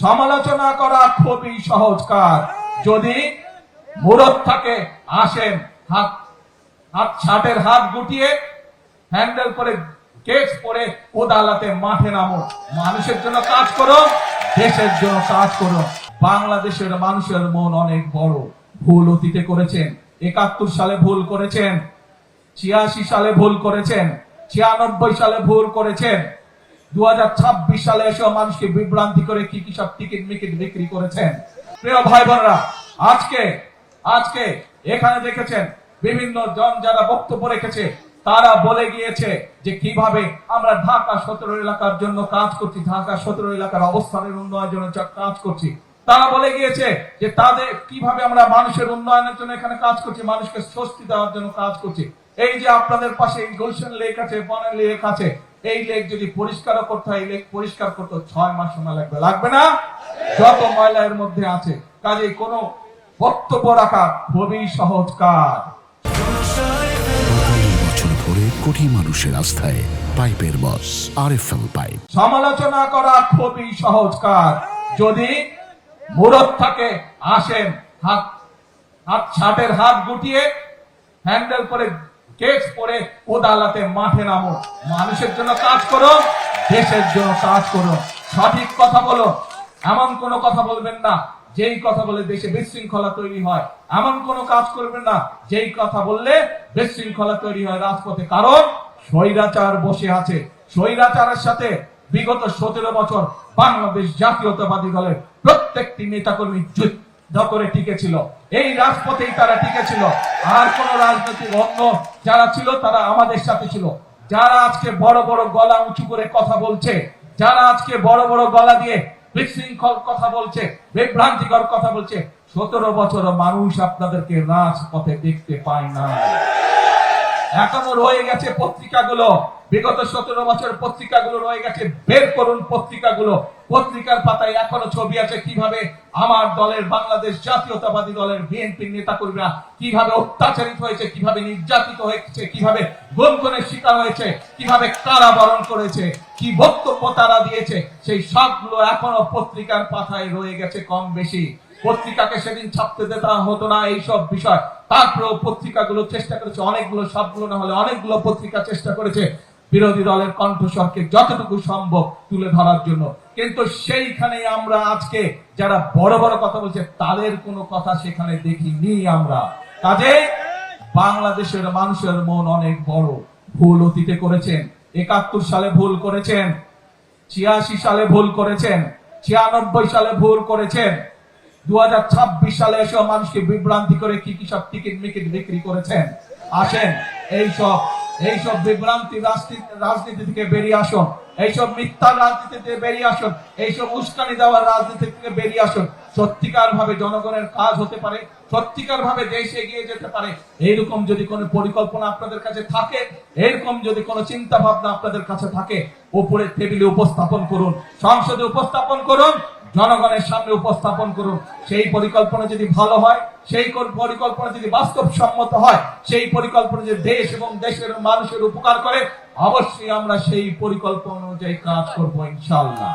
সমালোচনা করা খুবই সহজ কাজ। যদি মুরত থাকে আসেন, শার্টের হাত গুটিয়ে হ্যান্ডেল করে কেস পরে আদালতে মাঠে নামো, মানুষের জন্য কাজ করো, দেশের জন্য কাজ করো। বাংলাদেশের মানুষের মন অনেক বড়। ভুল অতীতে করেছেন, ৭১ সালে ভুল করেছেন, ৮৬ সালে ভুল করেছেন, ৯৬ সালে ভুল করেছেন, ২০২৬ সালে এসে মানুষকে বিভ্রান্তি করে কি কি সব টিকিট মিকিট বিক্রি করেছেন। প্রিয় ভাই বোনেরা, আজকে এখানে দেখেছেন বিভিন্ন জন যারা বক্তব্য রেখেছে, তারা বলে গিয়েছে যে কিভাবে আমরা ঢাকা ১৭ এলাকার জন্য কাজ করছি, ঢাকা ১৭ এলাকার অবস্থানের উন্নয়নের জন্য কাজ করছি। তারা বলে গিয়েছে যে তাদের কিভাবে আমরা মানুষের উন্নয়নের জন্য এখানে কাজ করছি, মানুষকে স্বস্তি দেওয়ার জন্য কাজ করছি। এই যে আপনাদের পাশে এই গুলশান লেক আছে, বনের লেক আছে, এই লেক যদি পরিষ্কার করতে হয়, এই লেক পরিষ্কার করতে ৬ মাস সময় লাগবে না? যত ময়লা এর মধ্যে আছে, কাজে কোনো বক্তব্য রাখা খুবই সহজ কাজ। বছর ধরে কোটি মানুষের আস্থায় পাইপের বস আরএফএল পাইপ। সমালোচনা করা খুবই সহজ কাজ। যদি মুরত থাকে আসেন, শার্টের হাত গুটিয়ে হ্যান্ডেল করে কেস পরে আদালতে মাঠে নামো, মানুষের জন্য কাজ করো, দেশের জন্য কাজ করো। সঠিক কথা বলো, এমন কোন কথা বলবেন না যেই কথা বলে দেশে বিশৃঙ্খলা তৈরি হয়। এমন কোন কাজ করবেন না যেই কথা বললে বিশৃঙ্খলা তৈরি হয় রাজপথে। কারণ স্বৈরাচার বসে আছে। স্বৈরাচারের সাথে বিগত ১৭ বছর বাংলাদেশ জাতীয়তাবাদী দলের প্রত্যেকটি নেতাকর্মী যুদ্ধ করে টিকেছিল, এই রাজপথেই তারা টিকেছিল। আর কোন রাজনৈতিক অন্য যারা ছিল তারা আমাদের সাথে ছিল। যারা আজকে বড় বড় গলা উঁচু করে কথা বলছে, যারা আজকে বড় বড় গলা দিয়ে বিশৃঙ্খল কথা বলছে, বিভ্রান্তিকর কথা বলছে, ১৭ বছর মানুষ আপনাদেরকে রাজপথে দেখতে পায় না। এখনো রয়ে গেছে পত্রিকাগুলো, বিগত ১৭ বছর পত্রিকাগুলো রয়ে গেছে। বের করুন পত্রিকাগুলো, পত্রিকার পাতায় এখনো ছবি আছে কিভাবে আমার দলের বাংলাদেশ জাতীয়তাবাদী দলের বিএনপির নেতাকর্মীরা কিভাবে অত্যাচারিত হয়েছে, কিভাবে নির্যাতিত হয়েছে, কিভাবে গুমের শিকার হয়েছে, কিভাবে কারাবরণ করেছে, কি বক্তব্য তারা দিয়েছে, সেই সবগুলো এখনো পত্রিকার পাতায় রয়ে গেছে কম বেশি। পত্রিকাকে সেদিন ছাপতে দেওয়া হতো না এইসব বিষয়, তারপরেও পত্রিকাগুলো চেষ্টা করেছে, অনেকগুলো, সবগুলো না হলে অনেকগুলো পত্রিকা চেষ্টা করেছে বিরোধী দলের কণ্ঠস্বরকে যতটুকু সম্ভব তুলে ধরার জন্য। কিন্তু সেইখানে আমরা আজকে যারা বড় বড় কথা বলছে তাদের কোনো কথা সেখানে দেখিনি আমরা। কাজে বাংলাদেশের মানুষের মন অনেক বড়। ভুল অতীতে করেছেন, ৭১ সালে ভুল করেছেন, ৮৬ সালে ভুল করেছেন, ৯৬ সালে ভুল করেছেন, ২০২৬ সালে এসে মানুষকে বিভ্রান্তি করে কি কি সব টিকিট মিকিট বিক্রি করেছেন। আসেন, এইসব বিভ্রান্তি রাজনীতি থেকে বেরিয়ে আসুন, এইসব মিথ্যা রাজনীতি থেকে বেরিয়ে আসুন, এইসব উস্কানি দেওয়ার রাজনীতি থেকে বেরিয়ে আসুন। সত্যিকার ভাবে জনগণের কাজ হতে পারে, সত্যিকার ভাবে দেশ এগিয়ে যেতে পারে, এইরকম যদি কোনো পরিকল্পনা আপনাদের কাছে থাকে, এরকম যদি কোনো চিন্তা ভাবনা আপনাদের কাছে থাকে, উপরে টেবিলে উপস্থাপন করুন, সংসদে উপস্থাপন করুন, জনগণের সামনে উপস্থাপন করুন। সেই পরিকল্পনা যদি ভালো হয়, সেই পরিকল্পনা যদি বাস্তবসম্মত হয়, সেই পরিকল্পনা যদি দেশ এবং দেশের মানুষের উপকার করে, অবশ্যই আমরা সেই পরিকল্পনা অনুযায়ী কাজ করবো ইনশাআল্লাহ।